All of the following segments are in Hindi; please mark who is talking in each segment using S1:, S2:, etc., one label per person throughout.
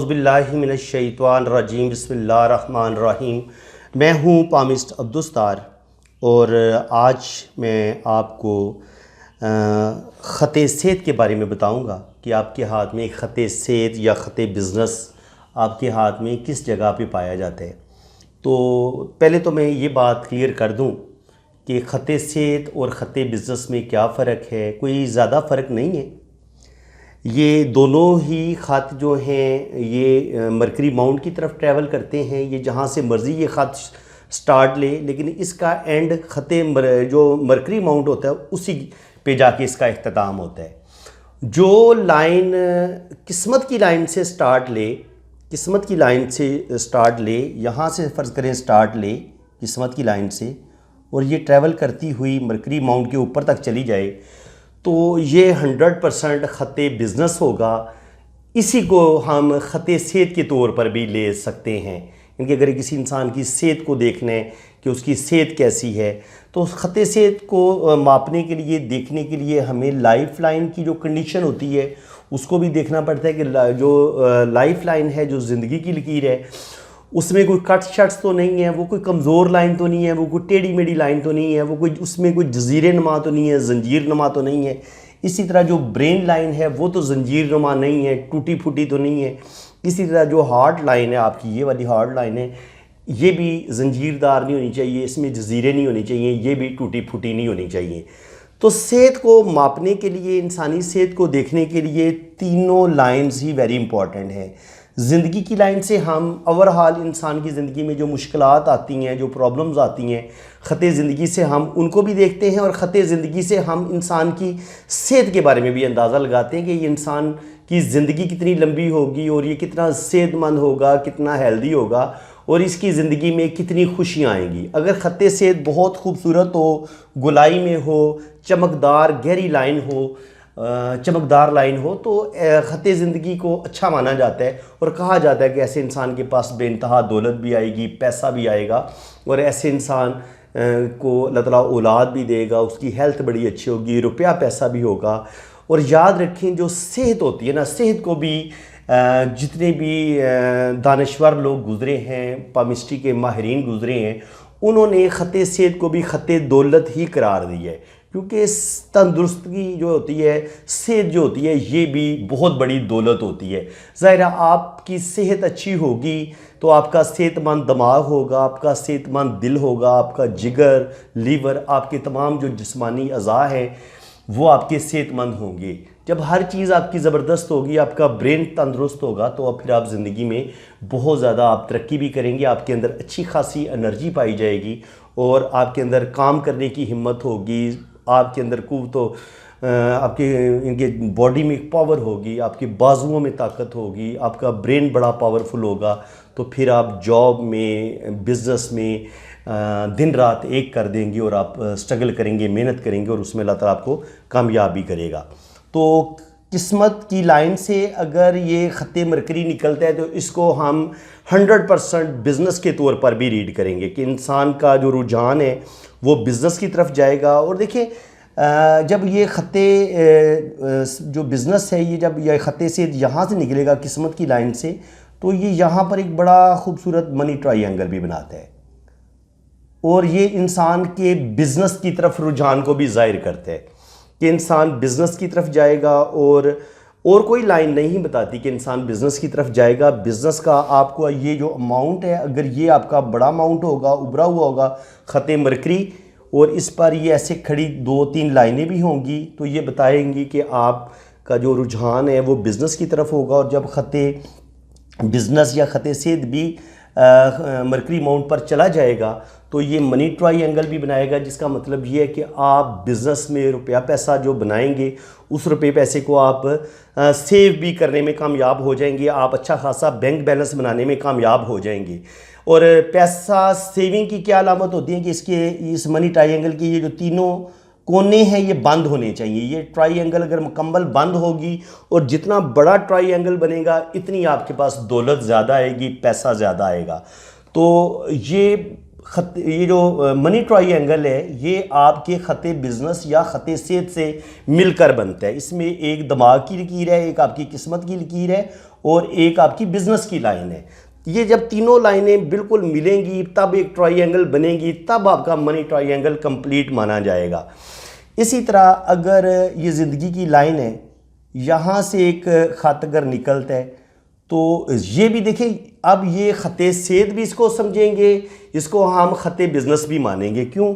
S1: बिस्मिल्लाहिमिनश्शैतानिर्रजीम बिस्मिल्लाहिर्रहमानिर्रहीम। मैं हूँ पामिस्ट अब्दुस्तार और आज मैं आपको ख़त सेहत के बारे में बताऊँगा कि आपके हाथ में ख़त सेहत या ख़त बिज़नेस आपके हाथ में किस जगह पे पाया जाता है। तो पहले तो मैं ये बात क्लियर कर दूँ कि ख़त सेहत और ख़त बिज़नेस में क्या फ़र्क है। कोई ज़्यादा फ़र्क नहीं है। ये दोनों ही ख़त जो हैं ये मरकरी माउंट की तरफ ट्रैवल करते हैं। ये जहाँ से मर्ज़ी ये ख़त स्टार्ट ले, लेकिन इसका एंड ख़त जो मरकरी माउंट होता है उसी पे जाके इसका इख्तिताम होता है। जो लाइन किस्मत की लाइन से स्टार्ट ले, किस्मत की लाइन से स्टार्ट ले, यहाँ से फ़र्ज़ करें स्टार्ट ले किस्मत की लाइन से और ये ट्रैवल करती हुई मरकरी माउंट के ऊपर तक चली जाए तो ये 100% ख़त बिज़नेस होगा। इसी को हम ख़त सेहत के तौर पर भी ले सकते हैं, क्योंकि अगर किसी इंसान की सेहत को देखना है कि उसकी सेहत कैसी है तो ख़त सेहत को मापने के लिए, देखने के लिए हमें लाइफ लाइन की जो कंडीशन होती है उसको भी देखना पड़ता है कि जो लाइफ लाइन है, जो ज़िंदगी की लकीर है, उसमें कोई कट शट्स तो नहीं है, वो कोई कमज़ोर लाइन तो नहीं है, वो कोई टेढ़ी मेढ़ी लाइन तो नहीं है, वो कोई उसमें कोई जजीरे नुमा तो नहीं है, जंजीर नुमा तो नहीं है। इसी तरह जो ब्रेन लाइन है वो तो जंजीर नुमा नहीं है, टूटी फूटी तो नहीं है। इसी तरह जो हार्ट लाइन है आपकी, ये वाली हार्ट लाइन है, ये भी जंजीरदार नहीं होनी चाहिए, इसमें जजीरे नहीं होने चाहिए, ये भी टूटी फूटी नहीं होनी चाहिए। तो सेहत को मापने के लिए, इंसानी सेहत को देखने के लिए तीनों लाइन्स ही वेरी इंपॉर्टेंट हैं। ज़िंदगी की लाइन से हम ओवरऑल इंसान की ज़िंदगी में जो मुश्किलात आती हैं, जो प्रॉब्लम्स आती हैं, ख़त ज़िंदगी से हम उनको भी देखते हैं और ख़त ज़िंदगी से हम इंसान की सेहत के बारे में भी अंदाज़ा लगाते हैं कि ये इंसान की ज़िंदगी कितनी लंबी होगी और ये कितना सेहतमंद होगा, कितना हेल्दी होगा और इसकी ज़िंदगी में कितनी खुशियाँ आएंगी। अगर ख़त सेहत बहुत खूबसूरत हो, गुलाई में हो, चमकदार गहरी लाइन हो, चमकदार लाइन हो तो ख़त ज़िंदगी को अच्छा माना जाता है और कहा जाता है कि ऐसे इंसान के पास बेइंतहा दौलत भी आएगी, पैसा भी आएगा और ऐसे इंसान को अल्लाह ताला औलाद भी देगा, उसकी हेल्थ बड़ी अच्छी होगी, रुपया पैसा भी होगा। और याद रखें जो सेहत होती है ना, सेहत को भी जितने भी दानश्वर लोग गुज़रे हैं, पामिस्ट्री के माहिरीन गुज़रे हैं, उन्होंने ख़त सेहत को भी ख़त दौलत ही करार दी है, क्योंकि तंदुरुस्ती जो होती है, सेहत जो होती है, ये भी बहुत बड़ी दौलत होती है। ज़ाहिर है आपकी सेहत अच्छी होगी तो आपका सेहतमंद दिमाग होगा, आपका सेहतमंद दिल होगा, आपका जिगर, लीवर, आपके तमाम जो जिस्मानी अज़ा हैं वो आपके सेहतमंद होंगे। जब हर चीज़ आपकी ज़बरदस्त होगी, आपका ब्रेन तंदुरुस्त होगा तो अब फिर आप ज़िंदगी में बहुत ज़्यादा आप तरक्की भी करेंगे, आपके अंदर अच्छी खासी एनर्जी पाई जाएगी और आपके अंदर काम करने की हिम्मत होगी, आपके अंदर तो आपके इनके बॉडी में पावर होगी, आपके बाजुओं में ताकत होगी, आपका ब्रेन बड़ा पावरफुल होगा। तो फिर आप जॉब में, बिज़नेस में दिन रात एक कर देंगे और आप स्ट्रगल करेंगे, मेहनत करेंगे और उसमें अल्लाह ताला आपको कामयाब भी करेगा। तो किस्मत की लाइन से अगर ये ख़त मरकरी निकलता है तो इसको हम 100% बिज़नेस के तौर पर भी रीड करेंगे कि इंसान का जो रुझान है वो बिज़नेस की तरफ जाएगा। और देखिए जब ये ख़त जो बिज़नेस है, ये जब यह ख़त से यहाँ से निकलेगा किस्मत की लाइन से, तो ये यहाँ पर एक बड़ा खूबसूरत मनी ट्रायंगल भी बनाता है और ये इंसान के बिज़नेस की तरफ रुझान को भी ज़ाहिर करता है कि इंसान बिज़नेस की तरफ जाएगा। और कोई लाइन नहीं बताती कि इंसान बिज़नेस की तरफ जाएगा। बिज़नेस का आपको ये जो अमाउंट है, अगर ये आपका बड़ा अमाउंट होगा, उभरा हुआ होगा ख़त मरकरी, और इस पर ये ऐसे खड़ी 2-3 लाइनें भी होंगी तो ये बताएंगी कि आपका जो रुझान है वो बिज़नेस की तरफ होगा। और जब ख़त बिज़नेस या ख़त सेहत भी मरकरी माउंट पर चला जाएगा तो ये मनी ट्रायंगल भी बनाएगा, जिसका मतलब ये है कि आप बिज़नेस में रुपया पैसा जो बनाएंगे उस रुपये पैसे को आप सेव भी करने में कामयाब हो जाएंगे, आप अच्छा खासा बैंक बैलेंस बनाने में कामयाब हो जाएंगे। और पैसा सेविंग की क्या अलामत होती है कि इस मनी ट्रायंगल की ये जो तीनों कोने हैं ये बंद होने चाहिए। ये ट्रायंगल अगर मुकम्मल बंद होगी और जितना बड़ा ट्रायंगल बनेगा इतनी आपके पास दौलत ज़्यादा आएगी, पैसा ज़्यादा आएगा। तो ये ये जो मनी ट्रायंगल है ये आपके ख़त बिज़नेस या ख़त सेहत से मिलकर बनता है। इसमें एक दिमाग की लकीर है, एक आपकी किस्मत की लकीर है और एक आपकी बिज़नेस की लाइन है। ये जब तीनों लाइनें बिल्कुल मिलेंगी तब एक ट्रायंगल बनेगी, तब आपका मनी ट्रायंगल कंप्लीट माना जाएगा। इसी तरह अगर ये ज़िंदगी की लाइन है, यहाँ से एक ख़त अगर निकलता है तो ये भी देखें, अब ये ख़त सेहत भी इसको समझेंगे, इसको हम ख़त बिज़नेस भी मानेंगे। क्यों?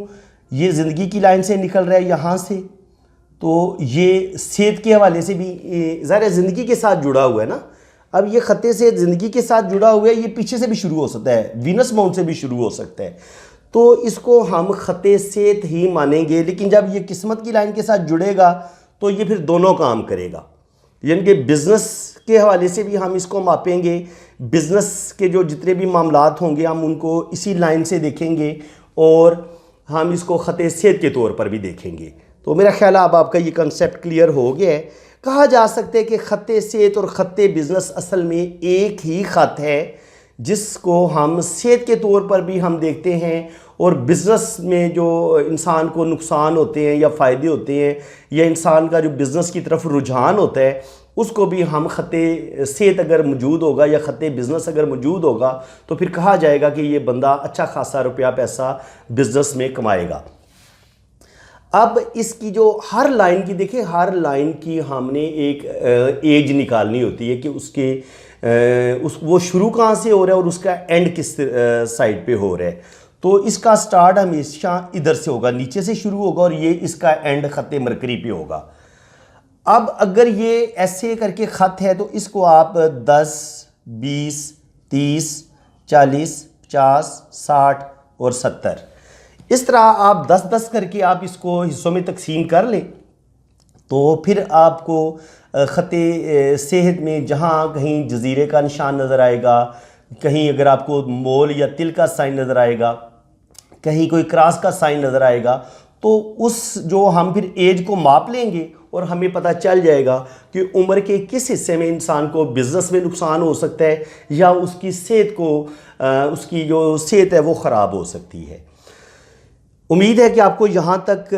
S1: ये ज़िंदगी की लाइन से निकल रहा है यहाँ से, तो ये सेहत के हवाले से भी ज़ाहिर ज़िंदगी के साथ जुड़ा हुआ है ना। अब ये ख़त सेहत ज़िंदगी के साथ जुड़ा हुआ है, ये पीछे से भी शुरू हो सकता है, वीनस माउंट से भी शुरू हो सकता है, तो इसको हम ख़त सेहत ही मानेंगे। लेकिन जब ये किस्मत की लाइन के साथ जुड़ेगा तो ये फिर दोनों काम करेगा, यानी कि बिज़नेस के हवाले से भी हम इसको मापेंगे, बिज़नेस के जो जितने भी मामलात होंगे हम उनको इसी लाइन से देखेंगे और हम इसको ख़त सेहत के तौर पर भी देखेंगे। तो मेरा ख्याल है अब आपका ये कंसेप्ट क्लियर हो गया है। कहा जा सकता है कि ख़त सेहत और ख़त बिज़नेस असल में एक ही ख़त है, जिसको हम सेहत के तौर पर भी हम देखते हैं और बिज़नेस में जो इंसान को नुकसान होते हैं या फ़ायदे होते हैं या इंसान का जो बिज़नेस की तरफ रुझान होता है उसको भी हम ख़त सेहत अगर मौजूद होगा या ख़त बिज़नेस अगर मौजूद होगा तो फिर कहा जाएगा कि ये बंदा अच्छा खासा रुपया पैसा बिज़नेस में कमाएगा। अब इसकी जो हर लाइन की देखें, हर लाइन की हमने एक एज निकालनी होती है कि उसके वो शुरू कहाँ से हो रहा है और उसका एंड किस साइड पे हो रहा है। तो इसका स्टार्ट हमेशा इधर से होगा, नीचे से शुरू होगा और ये इसका एंड ख़त मरकरी पे होगा। अब अगर ये ऐसे करके ख़त है तो इसको आप 10, 20, 30, 40, 50, 60 और 70 इस तरह आप 10-10 करके आप इसको हिस्सों में तकसीम कर लें। तो फिर आपको ख़त सेहत में जहाँ कहीं जज़ीरे का निशान नज़र आएगा, कहीं अगर आपको मोल या तिल का साइन नज़र आएगा, कहीं कोई क्रॉस का साइन नज़र आएगा, तो उस जो हम फिर एज को माप लेंगे और हमें पता चल जाएगा कि उम्र के किस हिस्से में इंसान को बिज़नेस में नुकसान हो सकता है या उसकी सेहत को उसकी जो सेहत है वो ख़राब हो सकती है। उम्मीद है कि आपको यहाँ तक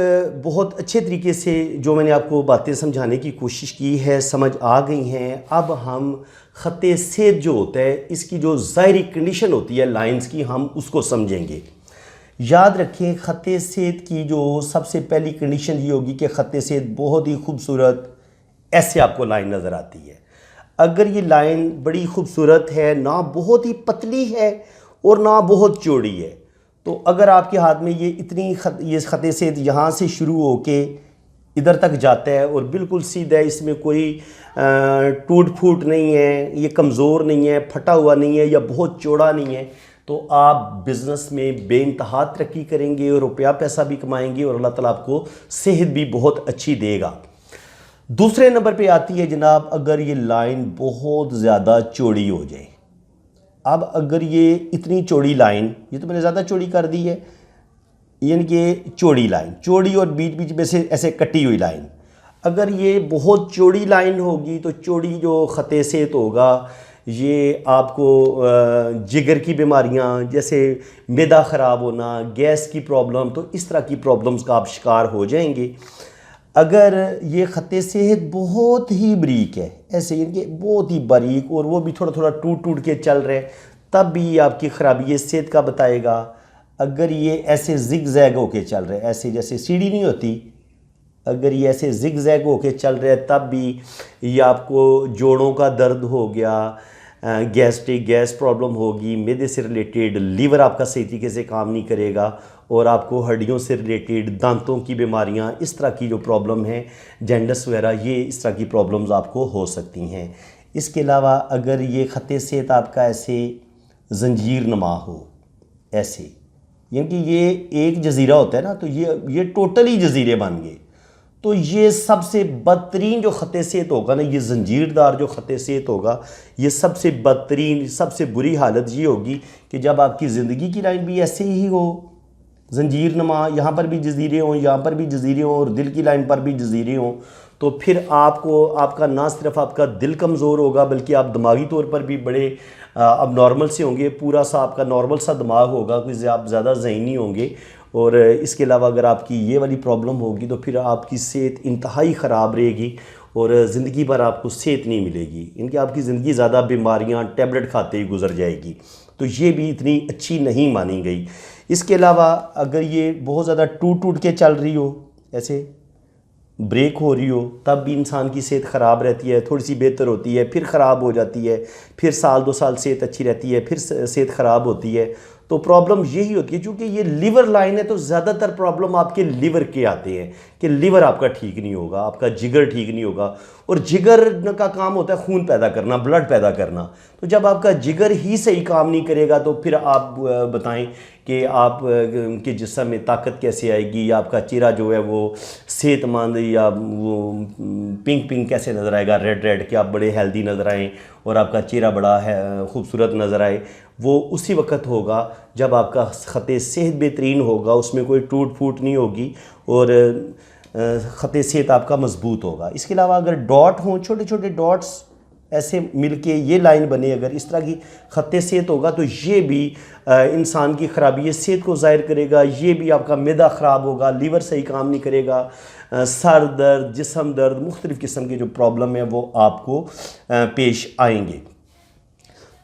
S1: बहुत अच्छे तरीके से जो मैंने आपको बातें समझाने की कोशिश की है समझ आ गई हैं। अब हम ख़त सेहत जो होता है इसकी जो ज़ाहिरी कंडीशन होती है लाइंस की, हम उसको समझेंगे। याद रखें, ख़त सेहत की जो सबसे पहली कंडीशन ये होगी कि ख़त सेहत बहुत ही खूबसूरत ऐसे आपको लाइन नज़र आती है। अगर ये लाइन बड़ी खूबसूरत है, ना बहुत ही पतली है और ना बहुत चौड़ी है, तो अगर आपके हाथ में ये इतनी ये ख़त सेहत यहाँ से शुरू होके इधर तक जाता है और बिल्कुल सीधा है, इसमें कोई टूट फूट नहीं है, ये कमज़ोर नहीं है, फटा हुआ नहीं है या बहुत चौड़ा नहीं है, तो आप बिज़नेस में बेइंतहा तरक्की करेंगे और रुपया पैसा भी कमाएंगे और अल्लाह ताला आपको सेहत भी बहुत अच्छी देगा। दूसरे नंबर पे आती है जनाब, अगर ये लाइन बहुत ज़्यादा चौड़ी हो जाए। अब अगर ये इतनी चौड़ी लाइन, ये तो मैंने ज़्यादा चौड़ी कर दी है, यानी कि चौड़ी लाइन, चौड़ी और बीच बीच में से ऐसे कटी हुई लाइन, अगर ये बहुत चौड़ी लाइन होगी तो चौड़ी जो ख़त सेहत होगा ये आपको जिगर की बीमारियां जैसे मैदा ख़राब होना, गैस की प्रॉब्लम, तो इस तरह की प्रॉब्लम्स का आप शिकार हो जाएंगे। अगर ये ख़त सेहत बहुत ही बारीक है, ऐसे यानी कि बहुत ही बारीक और वो भी थोड़ा थोड़ा टूट टूट के चल रहे, तब भी आपकी ख़राबी सेहत का बताएगा। अगर ये ऐसे जिग जैग होके चल रहे, ऐसे जैसे सीढ़ी नहीं होती, अगर ये ऐसे जिग जैग होके चल रहे हैं तब भी ये आपको जोड़ों का दर्द हो गया, गैस प्रॉब्लम होगी, मैदे से रिलेटेड, लीवर आपका सही तरीके से काम नहीं करेगा और आपको हड्डियों से रिलेटेड, दांतों की बीमारियां, इस तरह की जो प्रॉब्लम है, जैंडस वगैरह, ये इस तरह की प्रॉब्लम्स आपको हो सकती हैं। इसके अलावा अगर ये ख़त सेहत आपका ऐसे जंजीर नमा हो, ऐसे यानी कि ये एक जज़ीरा होता है ना, तो ये टोटली जज़ीरे बन गए, तो ये सबसे बदतरीन जो ख़त सेहत होगा ना, ये जंजीरदार जो ख़त सेहत होगा, ये सबसे बदतरीन, सबसे बुरी हालत ये होगी कि जब आपकी ज़िंदगी की लाइन भी ऐसे ही हो, जंजीर नमा, यहाँ पर भी जजीरे हों, यहाँ पर भी जजीरे हों और दिल की लाइन पर भी जजीरे हों, तो फिर आपको आपका ना सिर्फ आपका दिल कमज़ोर होगा बल्कि आप दिमागी तौर पर भी बड़े अब नॉर्मल से होंगे, पूरा सा आपका नॉर्मल सा दिमाग होगा, कोई आप ज़्यादा ज़हनी होंगे। और इसके अलावा अगर आपकी ये वाली प्रॉब्लम होगी तो फिर आपकी सेहत इंतहाई ख़राब रहेगी और ज़िंदगी भर आपको सेहत नहीं मिलेगी। इनकी आपकी ज़िंदगी ज़्यादा बीमारियां टैबलेट खाते ही गुजर जाएगी, तो ये भी इतनी अच्छी नहीं मानी गई। इसके अलावा अगर ये बहुत ज़्यादा टूट टूट के चल रही हो, ऐसे ब्रेक हो रही हो, तब भी इंसान की सेहत ख़राब रहती है, थोड़ी सी बेहतर होती है, फिर ख़राब हो जाती है, फिर साल 2 साल सेहत अच्छी रहती है, फिर सेहत ख़राब होती है। तो प्रॉब्लम यही होती है, क्योंकि ये लीवर लाइन है तो ज़्यादातर प्रॉब्लम आपके लीवर के आते हैं कि लीवर आपका ठीक नहीं होगा, आपका जिगर ठीक नहीं होगा। और जिगर का काम होता है खून पैदा करना, ब्लड पैदा करना। तो जब आपका जिगर ही सही काम नहीं करेगा तो फिर आप बताएं कि आप के जिस्म में ताकत कैसे आएगी, या आपका चेहरा जो है वो सेहतमंद या वो पिंक पिंक कैसे नज़र आएगा, रेड रेड, कि आप बड़े हेल्दी नज़र आएँ और आपका चेहरा बड़ा है खूबसूरत नज़र आए। वो उसी वक्त होगा जब आपका ख़त सेहत बेहतरीन होगा, उसमें कोई टूट फूट नहीं होगी और ख़त सेहत आपका मजबूत होगा। इसके अलावा अगर डॉट हों, छोटे छोटे डॉट्स ऐसे मिलके ये लाइन बने, अगर इस तरह की ख़त सेहत होगा तो ये भी इंसान की ख़राबी है, सेहत को ज़ाहिर करेगा। ये भी आपका मैदा ख़राब होगा, लीवर सही काम नहीं करेगा, सर दर्द, जिस्म दर्द, मुख्तलिफ़ किस्म के जो प्रॉब्लम है वो आपको पेश आएंगे।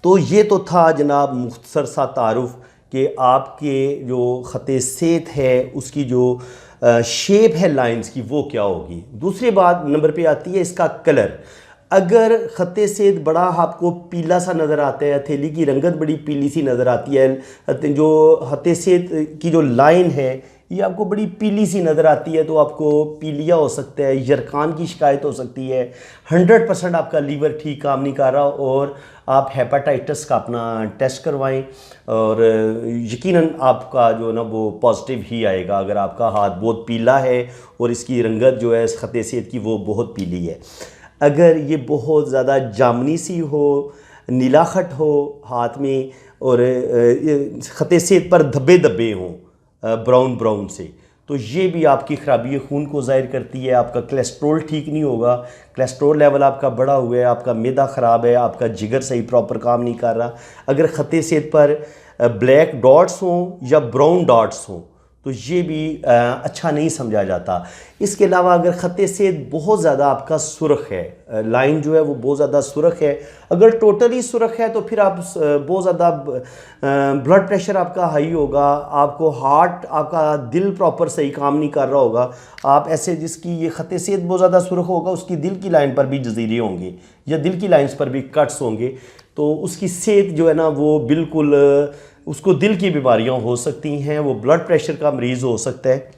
S1: तो ये तो था जनाब मुख्तसर सा तारुफ़ कि आपके जो ख़त सेहत है उसकी जो शेप है लाइंस की वो क्या होगी। दूसरी बात नंबर पे आती है इसका कलर। अगर ख़त सेहत बड़ा आपको पीला सा नज़र आता है, हथेली की रंगत बड़ी पीली सी नज़र आती है, जो ख़त सेहत की जो लाइन है ये आपको बड़ी पीली सी नज़र आती है, तो आपको पीलिया हो सकता है, यरकान की शिकायत हो सकती है, 100% आपका लीवर ठीक काम नहीं कर रहा और आप हेपाटाइटिस का अपना टेस्ट करवाएं और यकीनन आपका जो है ना वो पॉजिटिव ही आएगा। अगर आपका हाथ बहुत पीला है और इसकी रंगत जो है इस ख़त सेहत की वो बहुत पीली है। अगर ये बहुत ज़्यादा जामनी सी हो, नीलाखट हो हाथ में और ख़त सेहत पर धब्बे धब्बे हों ब्राउन ब्राउन से, तो ये भी आपकी ख़राबी है, खून को ज़ाहिर करती है। आपका कोलेस्ट्रोल ठीक नहीं होगा, कोलेस्ट्रोल लेवल आपका बढ़ा हुआ है, आपका मैदा ख़राब है, आपका जिगर सही प्रॉपर काम नहीं कर रहा। अगर ख़त सेहत पर ब्लैक डॉट्स हों या ब्राउन डॉट्स हों तो ये भी अच्छा नहीं समझा जाता। इसके अलावा अगर ख़त सेहत बहुत ज़्यादा आपका सुर्ख है, लाइन जो है वो बहुत ज़्यादा सुर्ख है, अगर टोटली सुर्ख है तो फिर आप बहुत ज़्यादा ब्लड प्रेशर आपका हाई होगा, आपको हार्ट, आपका दिल प्रॉपर सही काम नहीं कर रहा होगा। आप ऐसे जिसकी ये ख़त सेहत बहुत ज़्यादा सुर्ख होगा उसकी दिल की लाइन पर भी जजीरे होंगे या दिल की लाइन्स पर भी कट्स होंगे, तो उसकी सेहत जो है ना वो बिल्कुल, उसको दिल की बीमारियां हो सकती हैं, वो ब्लड प्रेशर का मरीज़ हो सकता है।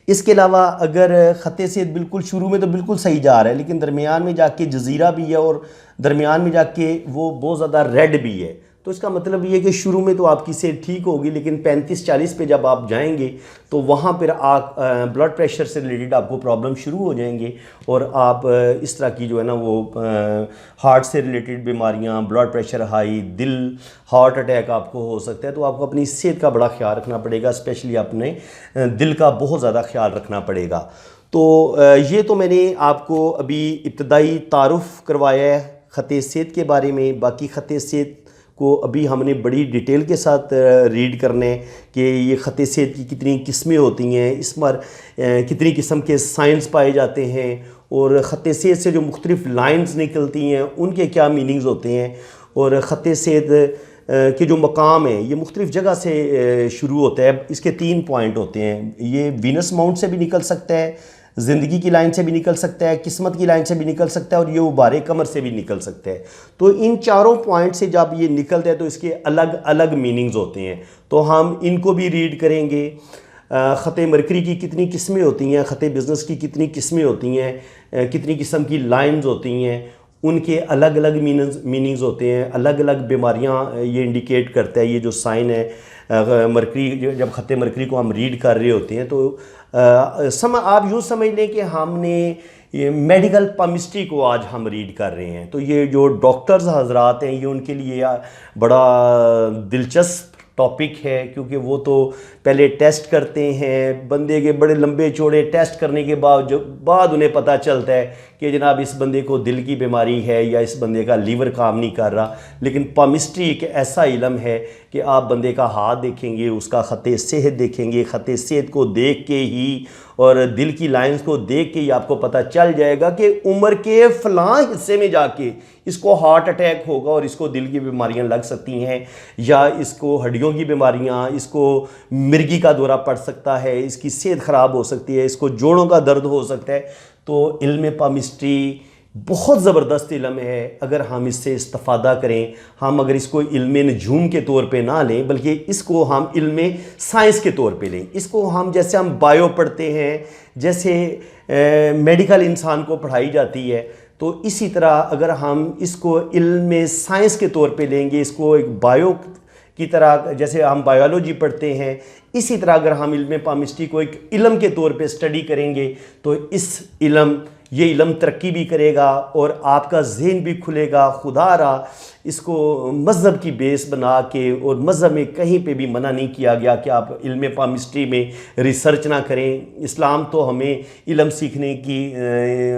S1: इसके अलावा अगर ख़त सेहत बिल्कुल शुरू में तो बिल्कुल सही जा रहा है लेकिन दरमियान में जाके जजीरा भी है और दरमियान में जाके वो बहुत ज़्यादा रेड भी है, तो इसका मतलब ये है कि शुरू में तो आपकी सेहत ठीक होगी लेकिन 35-40 पे जब आप जाएंगे तो वहाँ पर आप ब्लड प्रेशर से रिलेटेड आपको प्रॉब्लम शुरू हो जाएंगे और आप इस तरह की जो है ना वो हार्ट से रिलेटेड बीमारियाँ, ब्लड प्रेशर हाई, दिल, हार्ट अटैक आपको हो सकता है। तो आपको अपनी सेहत का बड़ा ख्याल रखना पड़ेगा, स्पेशली अपने दिल का बहुत ज़्यादा ख्याल रखना पड़ेगा। तो ये तो मैंने आपको अभी इब्तदाई तारुफ़ करवाया है ख़त सेहत के बारे में। बाकी ख़त सेहत को अभी हमने बड़ी डिटेल के साथ रीड करने कि ये ख़त सेहत की कितनी किस्में होती हैं, इस पर कितनी किस्म के साइंस पाए जाते हैं और ख़त सेहत से जो मुख्तलिफ़ लाइन्स निकलती हैं उनके क्या मीनिंग्स होते हैं, और ख़त सेहत के जो मकाम है ये मुख्तलिफ़ जगह से शुरू होता है। इसके 3 पॉइंट होते हैं, ये वीनस माउंट से भी निकल सकता है, ज़िंदगी की लाइन से भी निकल सकता है, किस्मत की लाइन से भी निकल सकता है और ये उबारे कमर से भी निकल सकता है। तो इन चारों पॉइंट से जब ये निकलता है तो इसके अलग अलग मीनिंग्स होते हैं, तो हम इनको भी रीड करेंगे। ख़त मरकरी की कितनी किस्में होती हैं, ख़त बिज़नेस की कितनी किस्में होती हैं, कितनी किस्म की लाइन्स होती हैं, उनके अलग अलग मीनिंग्स होते हैं, अलग अलग बीमारियां ये इंडिकेट करता है। ये जो साइन है मरकरी, जब ख़त मरकरी को हम रीड कर रहे होते हैं तो आप यूँ समझ लें कि हमने ये मेडिकल पामिस्ट्री को आज हम रीड कर रहे हैं। तो ये जो डॉक्टर्स हजरात हैं ये उनके लिए बड़ा दिलचस्प टॉपिक है, क्योंकि वो तो पहले टेस्ट करते हैं, बंदे के बड़े लंबे चौड़े टेस्ट करने के बाद उन्हें पता चलता है कि जनाब इस बंदे को दिल की बीमारी है या इस बंदे का लीवर काम नहीं कर रहा। लेकिन पामिस्ट्री एक ऐसा इलम है कि आप बंदे का हाथ देखेंगे, उसका ख़त सेहत देखेंगे, ख़त सेहत को देख के ही और दिल की लाइंस को देख के ही आपको पता चल जाएगा कि उम्र के फ़लाँ हिस्से में जाके इसको हार्ट अटैक होगा और इसको दिल की बीमारियां लग सकती हैं, या इसको हड्डियों की बीमारियां, इसको मिर्गी का दौरा पड़ सकता है, इसकी सेहत ख़राब हो सकती है, इसको जोड़ों का दर्द हो सकता है। तो इल्म पामिस्ट्री बहुत ज़बरदस्त इल्म है। अगर हम इससे इस्तिफ़ादा करें, हम अगर इसको इल्म नजूम के तौर पे ना लें बल्कि इसको हम इल्म साइंस के तौर पे लें, इसको हम जैसे हम बायो पढ़ते हैं, जैसे मेडिकल इंसान को पढ़ाई जाती है, तो इसी तरह अगर हम इसको इल्म साइंस के तौर पे लेंगे, इसको एक बायो की तरह जैसे हम बायोलॉजी पढ़ते हैं, इसी तरह अगर हम इल्म पामिस्ट्री को एक इल्म के तौर पे स्टडी करेंगे तो ये इल्म तरक्की भी करेगा और आपका जहन भी खुलेगा। खुदारा इसको मज़हब की बेस बना के, और मज़हब में कहीं पे भी मना नहीं किया गया कि आप इल्म पामिस्ट्री में रिसर्च ना करें। इस्लाम तो हमें इल्म सीखने की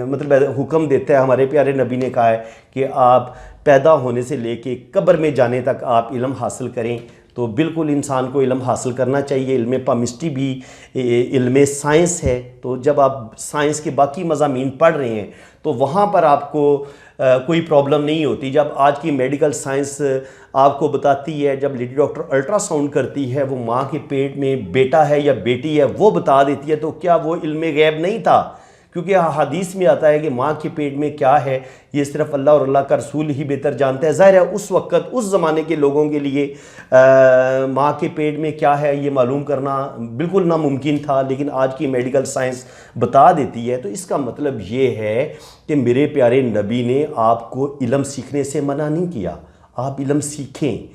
S1: मतलब हुक्म देता है। हमारे प्यारे नबी ने कहा है कि आप पैदा होने से लेके कब्र में जाने तक आप इल्म हासिल करें। तो बिल्कुल इंसान को इल्म हासिल करना चाहिए। इल्म पामिस्ट्री भी इल्म साइंस है। तो जब आप साइंस के बाकी मज़ामीन पढ़ रहे हैं तो वहाँ पर आपको कोई प्रॉब्लम नहीं होती। जब आज की मेडिकल साइंस आपको बताती है, जब लेडी डॉक्टर अल्ट्रासाउंड करती है, वो माँ के पेट में बेटा है या बेटी है वो बता देती है, तो क्या वो इल्म गैब नहीं था? क्योंकि हदीस में आता है कि माँ के पेट में क्या है ये सिर्फ अल्लाह और अल्लाह का रसूल ही बेहतर जानता है। ज़ाहिर है उस वक़्त उस ज़माने के लोगों के लिए माँ के पेट में क्या है ये मालूम करना बिल्कुल नामुमकिन था, लेकिन आज की मेडिकल साइंस बता देती है। तो इसका मतलब ये है कि मेरे प्यारे नबी ने आपको इल्म सीखने से मना नहीं किया, आप इल्म सीखें।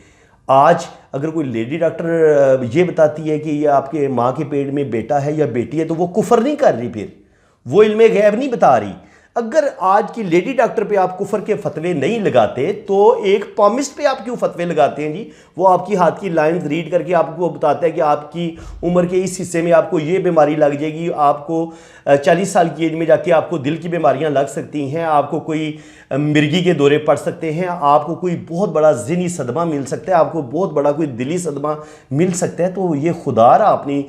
S1: आज अगर कोई लेडी डॉक्टर ये बताती है कि ये आपके माँ के पेट में बेटा है या बेटी है तो वो कुफर नहीं कर रही, फिर वो इल्म गैब नहीं बता रही। अगर आज की लेडी डॉक्टर पे आप कुफर के फतवे नहीं लगाते तो एक पामिस्ट पे आप क्यों फतवे लगाते हैं जी? वो आपकी हाथ की लाइंस रीड करके आपको बताता है कि आपकी उम्र के इस हिस्से में आपको ये बीमारी लग जाएगी, आपको 40 साल की एज में जाके आपको दिल की बीमारियां लग सकती हैं, आपको कोई मिर्गी के दौरे पड़ सकते हैं, आपको कोई बहुत बड़ा ज़हनी सदमा मिल सकता है, आपको बहुत बड़ा कोई दिली सदमा मिल सकता है। तो ये खुदारा अपनी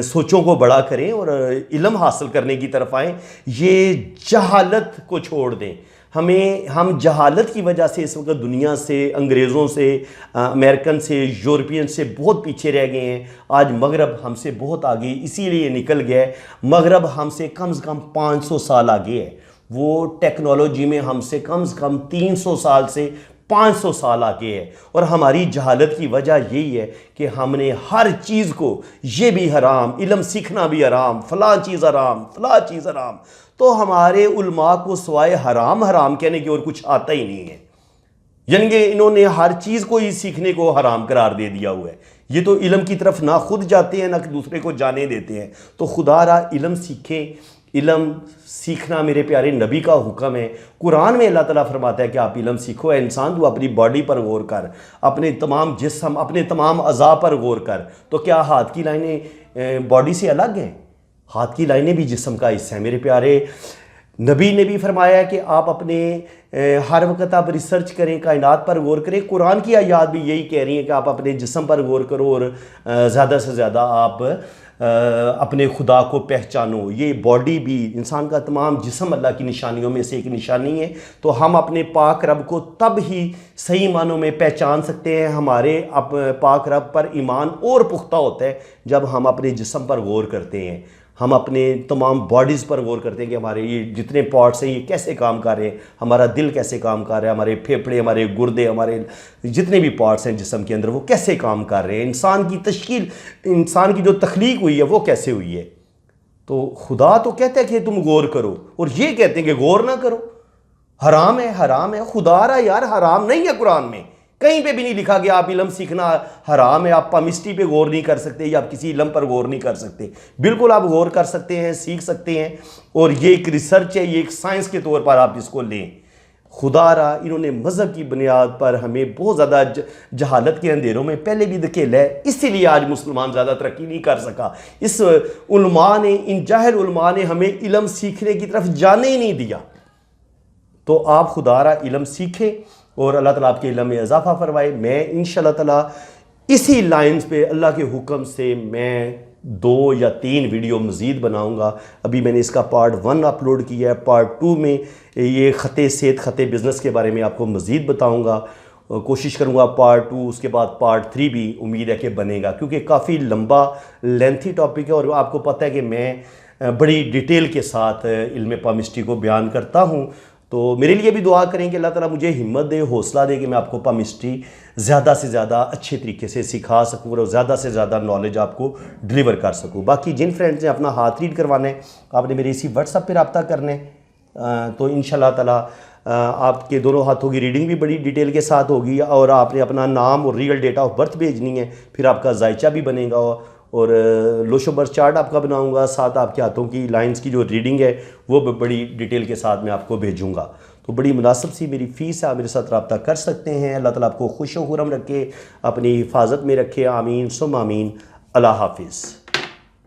S1: सोचों को बड़ा करें और इल्म हासिल करने की तरफ आएँ। ये जहालत को छोड़ दें। हम जहालत की वजह से इस वक्त दुनिया से, अंग्रेज़ों से, अमेरिकन से, यूरोपियन से बहुत पीछे रह गए हैं। आज मगरब हमसे बहुत आगे इसीलिए निकल गया है। मगरब हमसे कम से कम 500 साल आगे है। वो टेक्नोलॉजी में हमसे कम 300 साल से 500 साल आगे है। और हमारी जहालत की वजह यही है कि हमने हर चीज़ को ये भी हराम, इल्म सीखना भी हराम, फ़लाँ चीज़ हराम, फ़लाँ चीज़ हराम। तो हमारे उलमा को सिवाय हराम हराम कहने की और कुछ आता ही नहीं है। यानी कि इन्होंने हर चीज़ को ही सीखने को हराम करार दे दिया हुआ है। ये तो इल्म की तरफ ना खुद जाते हैं ना दूसरे को जाने देते हैं। तो खुदारा इल्म सीखें। इल्म सीखना मेरे प्यारे नबी का हुक्म है। कुरान में अल्लाह ताला फरमाता है कि आप इल्म सीखो। इंसान तू अपनी बॉडी पर गौर कर, अपने तमाम जिस्म, अपने तमाम अज़ा पर गौर कर। तो क्या हाथ की लाइनें बॉडी से अलग हैं? हाथ की लाइनें भी जिस्म का हिस्सा है। मेरे प्यारे नबी ने भी फरमाया कि आप अपने हर वक्त आप रिसर्च करें, कायनात पर गौर करें। कुरान की आयत भी यही कह रही है कि आप अपने जिस्म पर गौर करो और ज़्यादा से ज़्यादा आप अपने खुदा को पहचानो। ये बॉडी भी, इंसान का तमाम जिस्म अल्लाह की निशानियों में से एक निशानी है। तो हम अपने पाक रब को तब ही सही मानों में पहचान सकते हैं, हमारे पाक रब पर ईमान और पुख्ता होता है जब हम अपने जिस्म पर गौर करते हैं, हम अपने तमाम बॉडीज़ पर गौर करते हैं कि हमारे ये जितने पार्ट्स हैं ये कैसे काम कर रहे हैं, हमारा दिल कैसे काम कर रहा है, हमारे फेफड़े, हमारे गुर्दे, हमारे जितने भी पार्ट्स हैं जिस्म के अंदर वो कैसे काम कर रहे हैं, इंसान की तश्कील, इंसान की जो तख्लीक हुई है वो कैसे हुई है। तो खुदा तो कहता है कि तुम गौर करो और ये कहते हैं कि गौर ना करो। हराम है, हराम है। खुदारा यार हराम नहीं है, कुरान में कहीं पे भी नहीं लिखा गया आप इल्म सीखना हराम है, आप पामिस्ट्री पे गौर नहीं कर सकते या आप किसी इल्म पर गौर नहीं कर सकते। बिल्कुल आप गौर कर सकते हैं, सीख सकते हैं। और ये एक रिसर्च है, ये एक साइंस के तौर पर आप इसको लें। खुदारा इन्होंने मज़हब की बुनियाद पर हमें बहुत ज़्यादा जहालत के अंधेरों में पहले भी धकेला है, इसीलिए आज मुसलमान ज़्यादा तरक्की नहीं कर सका। इस उलमा ने, इन जाहिल उलमा ने हमें इल्म सीखने की तरफ जाने ही नहीं दिया। तो आप खुदारा इल्म सीखें और अल्लाह ताला आपके इल्म में इजाफ़ा फरमाए। मैं इंशाअल्लाह ताला इसी लाइन्स पे अल्लाह के हुक्म से मैं 2 या 3 वीडियो मज़ीद बनाऊंगा। अभी मैंने इसका पार्ट 1 अपलोड किया है, पार्ट 2 में ये ख़ते सेहत, ख़ते बिज़नेस के बारे में आपको मज़ीद बताऊंगा। कोशिश करूंगा पार्ट 2, उसके बाद पार्ट 3 भी उम्मीद है कि बनेगा, क्योंकि काफ़ी लंबा लेंथी टॉपिक है और आपको पता है कि मैं बड़ी डिटेल के साथ इल्म पामिस्ट्री को बयान करता हूँ। तो मेरे लिए भी दुआ करें कि अल्लाह ताला मुझे हिम्मत दे, हौसला दे कि मैं आपको पामिस्ट्री ज़्यादा से ज़्यादा अच्छे तरीके से सिखा सकूँ और ज़्यादा से ज़्यादा नॉलेज आपको डिलीवर कर सकूँ। बाकी जिन फ्रेंड्स ने अपना हाथ रीड करवाना है, आपने मेरे इसी व्हाट्सएप पे रब्ता करना है। तो इंशाल्लाह ताला आपके दोनों हाथों की रीडिंग भी बड़ी डिटेल के साथ होगी और आपने अपना नाम और रियल डेट ऑफ बर्थ भेजनी है, फिर आपका जायचा भी बनेगा और लोशो बर्थ चार्ट आपका बनाऊंगा, साथ आपके हाथों की लाइंस की जो रीडिंग है वो बड़ी डिटेल के साथ मैं आपको भेजूंगा। तो बड़ी मुनासिब सी मेरी फ़ीस है, आप मेरे साथ रब्ता कर सकते हैं। अल्लाह ताला आपको खुश व खुरम रखे, अपनी हिफाजत में रखे। आमीन सुम आमीन। अल्लाह हाफिज़।